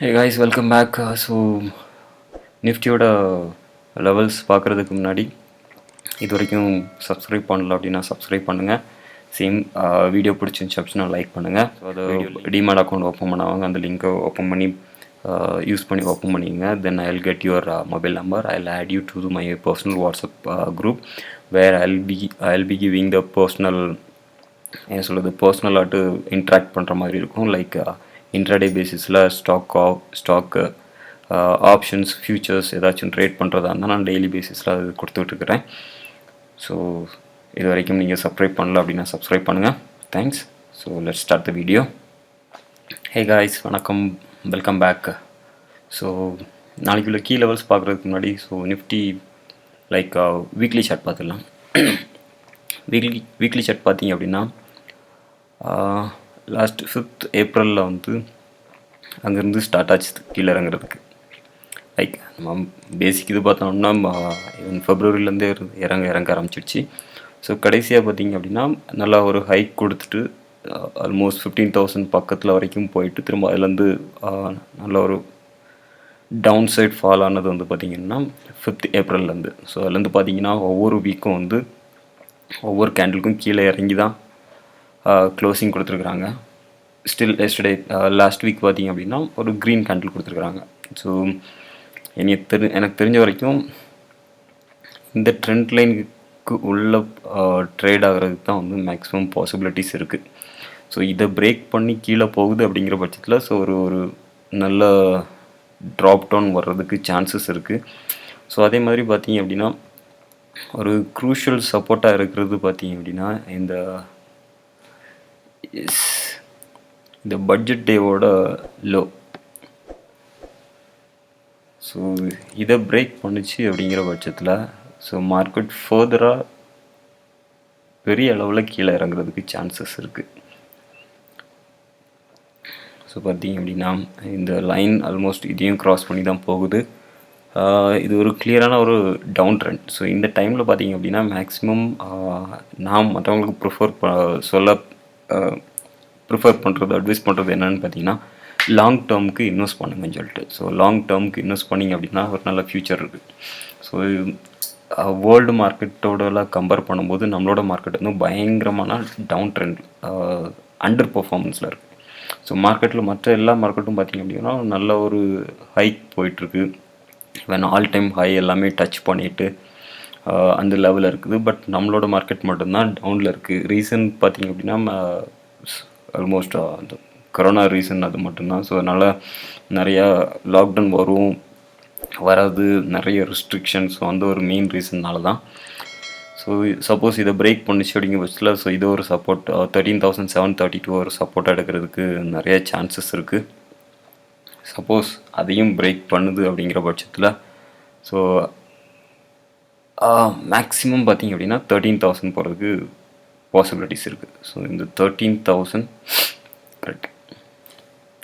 Hey guys, welcome back. நிஃப்டியோட levels பார்க்குறதுக்கு முன்னாடி இது வரைக்கும் சப்ஸ்கிரைப் பண்ணல அப்படின்னா சப்ஸ்கிரைப் பண்ணுங்கள். சேம் வீடியோ பிடிச்சிருந்துச்சு அப்படின்னா லைக் பண்ணுங்கள். ஸோ அதை டிமேட் அக்கௌண்ட் ஓப்பன் பண்ணாங்க, அந்த லிங்க்கை ஓப்பன் பண்ணி யூஸ் பண்ணி ஓப்பன் பண்ணிங்க. Then I will get your mobile number. I will add you to my personal WhatsApp group where I will be giving the personal என்ன சொல்கிறது பர்சனலாட்டு இன்ட்ராக்ட் பண்ணுற மாதிரி இருக்கும். லைக் இன்ட்ராடே பேசிஸில் ஸ்டாக்கு ஆப்ஷன்ஸ் ஃபியூச்சர்ஸ் ஏதாச்சும் ட்ரேட் பண்ணுறதா இருந்தால் நான் டெய்லி பேசிஸில் அது கொடுத்துட்ருக்குறேன். ஸோ இது வரைக்கும் நீங்கள் சப்ஸ்கிரைப் பண்ணல அப்படின்னா சப்ஸ்கிரைப் பண்ணுங்கள். Thanks. So let's start the video. Hey guys, வணக்கம், வெல்கம் பேக். ஸோ நாளைக்குள்ள கீ லெவல்ஸ் பார்க்குறதுக்கு முன்னாடி நிஃப்டி லைக் வீக்லி சார்ட் பார்த்துடலாம். வீக்லி சார்ட் பார்த்தீங்க அப்படின்னா லாஸ்ட் 5th ஏப்ரலில் அங்கேருந்து ஸ்டார்ட் ஆச்சு கீழே இறங்குறதுக்கு. லைக் நம்ம பேசிக் இது பார்த்தோம்னா ஈவன் ஃபெப்ரவரியிலேருந்தே இறங்க ஆரம்பிச்சிடுச்சு. ஸோ கடைசியாக பார்த்தீங்க அப்படின்னா நல்லா ஒரு ஹைக் கொடுத்துட்டு ஆல்மோஸ்ட் 15,000 பக்கத்தில் வரைக்கும் போயிட்டு திரும்ப அதுலேருந்து நல்ல ஒரு டவுன் சைட் ஃபால் ஆனது பார்த்திங்கன்னா 5th ஏப்ரல்லேருந்து. ஸோ அதுலேருந்து பார்த்தீங்கன்னா ஒவ்வொரு வீக்கும் ஒவ்வொரு கேண்டிலுக்கும் கீழே இறங்கி தான் க்ளோசிங் கொடுத்துருக்குறாங்க. ஸ்டில் எஸ்டர்டே லாஸ்ட் வீக் பார்த்திங்க அப்படின்னா ஒரு க்ரீன் கேண்டில் கொடுத்துருக்குறாங்க. ஸோ எனக்கு தெரிஞ்ச வரைக்கும் இந்த ட்ரெண்ட் லைனுக்கு உள்ள ட்ரேட் ஆகிறதுக்கு தான் மேக்ஸிமம் பாசிபிலிட்டிஸ் இருக்குது. ஸோ இதை பிரேக் பண்ணி கீழே போகுது அப்படிங்கிற பட்சத்தில் ஸோ ஒரு நல்ல ட்ராப் டவுன் வர்றதுக்கு சான்சஸ் இருக்குது. ஸோ அதே மாதிரி பார்த்திங்க அப்படின்னா ஒரு க்ரூஷியல் சப்போர்ட்டாக இருக்கிறது பார்த்திங்க அப்படின்னா இந்த பட்ஜெட் டேவோட லோ. ஸோ இதை பிரேக் பண்ணிச்சு அப்படிங்கிற பட்சத்தில் ஸோ மார்க்கெட் ஃபர்தராக பெரிய அளவில் கீழே இறங்குறதுக்கு சான்சஸ் இருக்குது. ஸோ பார்த்தீங்க அப்படின்னா இந்த லைன் ஆல்மோஸ்ட் இதையும் க்ராஸ் பண்ணி தான் போகுது. இது ஒரு கிளியரான ஒரு டவுன் ட்ரெண்ட். ஸோ இந்த டைமில் பார்த்தீங்க அப்படின்னா மேக்ஸிமம் நான் மற்றவங்களுக்கு ப்ரிஃபர் பண்ணுறது அட்வைஸ் பண்ணுறது என்னென்னு பார்த்தீங்கன்னா லாங் டேர்முக்கு இன்வெஸ்ட் பண்ணுங்கன்னு சொல்லிட்டு. ஸோ லாங் டேர்முக்கு இன்வெஸ்ட் பண்ணிங்க அப்படின்னா ஒரு நல்ல ஃப்யூச்சர் இருக்குது. ஸோ வேர்ல்டு மார்க்கெட்டோடலாம் கம்பேர் பண்ணும்போது நம்மளோட மார்க்கெட் பயங்கரமான டவுன் ட்ரெண்ட் அண்டர் பர்ஃபார்மன்ஸில் இருக்குது. ஸோ மார்க்கெட்டில் மற்ற எல்லா மார்க்கெட்டும் பார்த்திங்க அப்படின்னா நல்ல ஒரு ஹைக் போயிட்டுருக்கு. ஈவன் ஆல் டைம் ஹை எல்லாமே டச் பண்ணிவிட்டு அந்த லெவலில் இருக்குது. பட் நம்மளோட மார்க்கெட் மட்டும்தான் டவுனில் இருக்குது. ரீசன் பார்த்திங்க அப்படின்னா ஆல்மோஸ்ட் அந்த கொரோனா ரீசன் அது மட்டும்தான். ஸோ அதனால் நிறையா லாக்டவுன் வராது, நிறைய ரெஸ்ட்ரிக்ஷன்ஸ் ஒரு மெயின் ரீசன்னால தான். ஸோ சப்போஸ் இதை பிரேக் பண்ணிச்சு அப்படிங்கிற பட்சத்தில் ஸோ இது ஒரு சப்போர்ட் 13,732 ஒரு சப்போர்ட் எடுக்கிறதுக்கு நிறைய சான்சஸ் இருக்குது. சப்போஸ் அதையும் பிரேக் பண்ணுது அப்படிங்கிற பட்சத்தில் ஸோ மேக்ஸிமம் பார்த்திங்க அப்படின்னா 13,000 போகிறதுக்கு பாசிபிலிட்டிஸ் இருக்குது. ஸோ இந்த 13,000 கரெக்ட்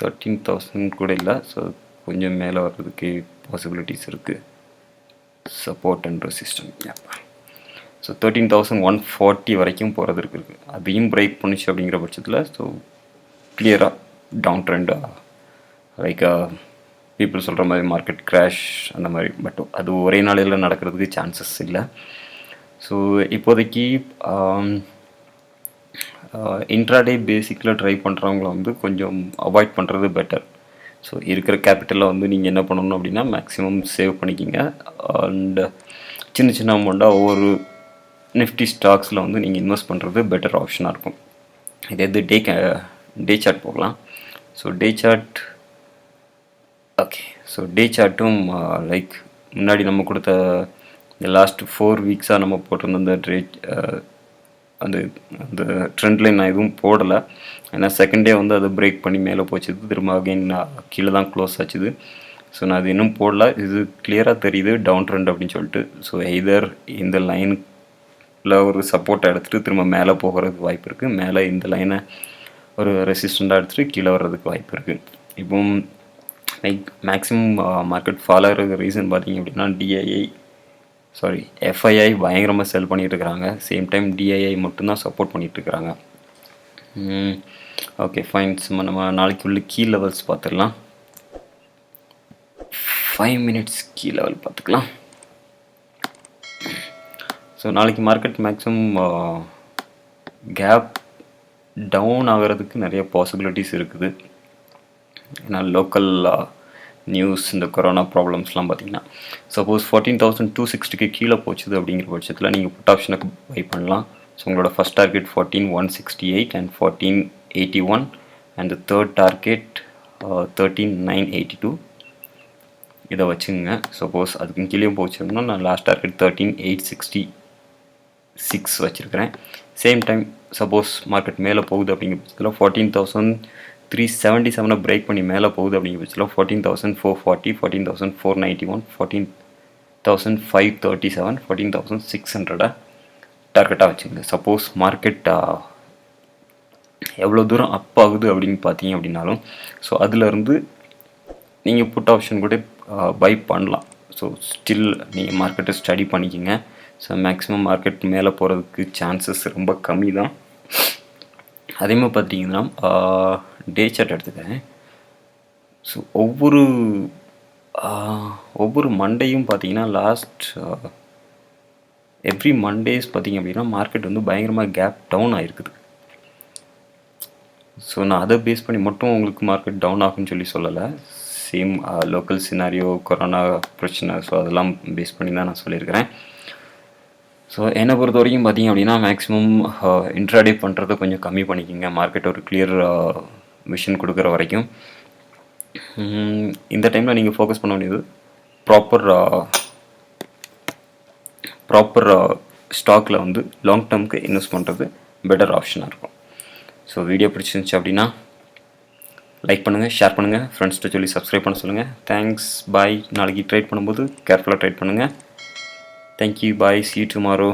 13,000 கூட இல்லை, ஸோ கொஞ்சம் மேலே வர்றதுக்கு பாசிபிலிட்டிஸ் இருக்குது. சப்போர்ட் அண்ட் ரெசிஸ்டன்ஸ் ஸோ 13,140 வரைக்கும் போகிறது இருக்குது. அதையும் பிரேக் பண்ணிச்சு அப்படிங்கிற பட்சத்தில் ஸோ கிளியராக டவுன் ட்ரெண்டாக லைக் பீப்புள் சொல்கிற மாதிரி மார்க்கெட் கிராஷ் அந்த மாதிரி. பட் அது ஒரே நாளையில் நடக்கிறதுக்கு சான்சஸ் இல்லை. ஸோ இப்போதைக்கு இன்ட்ராடே பேசிக்கில் ட்ரை பண்ணுறவங்கள கொஞ்சம் அவாய்ட் பண்ணுறது பெட்டர். ஸோ இருக்கிற கேபிட்டலில் நீங்கள் என்ன பண்ணணும் அப்படின்னா மேக்ஸிமம் சேவ் பண்ணிக்கிங்க. அண்ட் சின்ன சின்ன அமௌண்ட்டாக ஒவ்வொரு நிஃப்டி ஸ்டாக்ஸில் நீங்கள் இன்வெஸ்ட் பண்ணுறது பெட்டர் ஆப்ஷனாக இருக்கும். இதே டே சார்ட் போகலாம். So day chart okay. So day சார்ட்டும் லைக் முன்னாடி நம்ம கொடுத்த இந்த லாஸ்ட் 4 வீக்ஸாக நம்ம போட்டிருந்த அந்த ட்ரெண்ட் லைன் நான் எதுவும் போடலை. ஏன்னா செகண்ட் டே அதை பிரேக் பண்ணி மேலே போச்சுது, திரும்ப அகைன் கீழே தான் க்ளோஸ் ஆச்சுது. ஸோ நான் அது இன்னும் போடல. இது கிளியராக தெரியுது டவுன் ட்ரெண்ட் அப்படின்னு சொல்லிட்டு. ஸோ எய்தர் இந்த லைனில் ஒரு சப்போர்ட்டை எடுத்துகிட்டு திரும்ப மேலே போகிறதுக்கு வாய்ப்பு இருக்குது, மேலே இந்த லைனை ஒரு ரெசிஸ்டண்ட்டாக எடுத்துகிட்டு கீழே வர்றதுக்கு வாய்ப்பு இருக்குது. இப்போ லைக் மேக்ஸிமம் மார்க்கெட் ஃபாலோ ஆகிறதுக்கு ரீசன் பார்த்திங்க அப்படின்னா எஃப்ஐஐ பயங்கரமாக செல் பண்ணிகிட்டு இருக்கிறாங்க. சேம் டைம் டிஐஐ மட்டும்தான் சப்போர்ட் பண்ணிகிட்ருக்குறாங்க. Okay fine. நம்ம நாளைக்கு உள்ள கீ லெவல்ஸ் பார்த்துடலாம். 5 மினிட்ஸ் கீ லெவல் பார்த்துக்கலாம். ஸோ நாளைக்கு மார்க்கெட் மேக்ஸிமம் கேப் டவுன் ஆகிறதுக்கு நிறைய பாசிபிலிட்டிஸ் இருக்குது. ஏன்னா லோக்கல் நியூஸ் இந்த கொரோனா ப்ராப்ளம்ஸ்லாம் பார்த்தீங்கன்னா சப்போஸ் 14,260க்கு கீழே போச்சுது அப்படிங்கிற பட்சத்தில் நீங்கள் புட் ஆப்ஷனுக்கு பை பண்ணலாம். ஸோ உங்களோட first target 14,168 and 14,81 and third target 13,982. இதை வச்சுங்க. சப்போஸ் அதுக்கு கீழே போச்சுன்னா நான் லாஸ்ட் டார்கெட் 13,866 வச்சுருக்கிறேன். சேம் டைம் சப்போஸ் மார்க்கெட் மேலே போகுது அப்படிங்கிற பட்சத்தில் 14,377 பிரேக் பண்ணி மேலே போகுது அப்படிங்கிற பட்சத்தில் 14,440, 14,491, 14,537, 14,600 டார்கெட்டாக வச்சுங்க. சப்போஸ் மார்க்கெட் எவ்வளோ தூரம் அப் ஆகுது அப்படின்னு பார்த்தீங்க அப்படின்னாலும் ஸோ அதிலேருந்து நீங்கள் புட் ஆப்ஷன் கூட பை பண்ணலாம். ஸோ ஸ்டில் நீங்கள் மார்க்கெட்டை ஸ்டடி பண்ணிக்கிங்க. ஸோ மேக்ஸிமம் மார்க்கெட் மேலே போகிறதுக்கு சான்சஸ் ரொம்ப கம்மி தான். அதே மாதிரி பார்த்தீங்கன்னா டே சார்ட் எடுத்துக்கிறேன். ஸோ ஒவ்வொரு மண்டேயும் பார்த்தீங்கன்னா லாஸ்ட் எவ்ரி மண்டேஸ் பார்த்தீங்க அப்படின்னா மார்க்கெட் வந்து பயங்கரமாக கேப் டவுன் ஆகிருக்குது. ஸோ நான் அதை பேஸ் பண்ணி மட்டும் உங்களுக்கு மார்க்கெட் டவுன் ஆகுன்னு சொல்லி சொல்லலை. சேம் லோக்கல் சினாரியோ, கொரோனா பிரச்சனை, ஸோ அதெல்லாம் பேஸ் பண்ணி தான் நான் சொல்லியிருக்கிறேன். ஸோ என்னை பொறுத்த வரைக்கும் பார்த்தீங்க அப்படின்னா மேக்ஸிமம் இன்ட்ராடே பண்ணுறதை கொஞ்சம் கம்மி பண்ணிக்கோங்க. மார்க்கெட் ஒரு கிளியர் விஷன் கொடுக்குற வரைக்கும். இந்த டைமில் நீங்கள் ஃபோக்கஸ் பண்ண வேண்டியது ப்ராப்பர் ஸ்டாக்கில் வந்து லாங் டேர்முக்கு இன்வெஸ்ட் பண்ணுறது பெட்டர் ஆப்ஷனாக இருக்கும். ஸோ வீடியோ பிடிச்சிருந்துச்சு அப்படின்னா லைக் பண்ணுங்கள், ஷேர் பண்ணுங்கள், ஃப்ரெண்ட்ஸ்கிட்ட சொல்லி சப்ஸ்கிரைப் பண்ண சொல்லுங்கள். தேங்க்ஸ், பாய். நாளைக்கு ட்ரேட் பண்ணும்போது கேர்ஃபுல்லாக ட்ரேட் பண்ணுங்கள். Thank you, bye, see you tomorrow.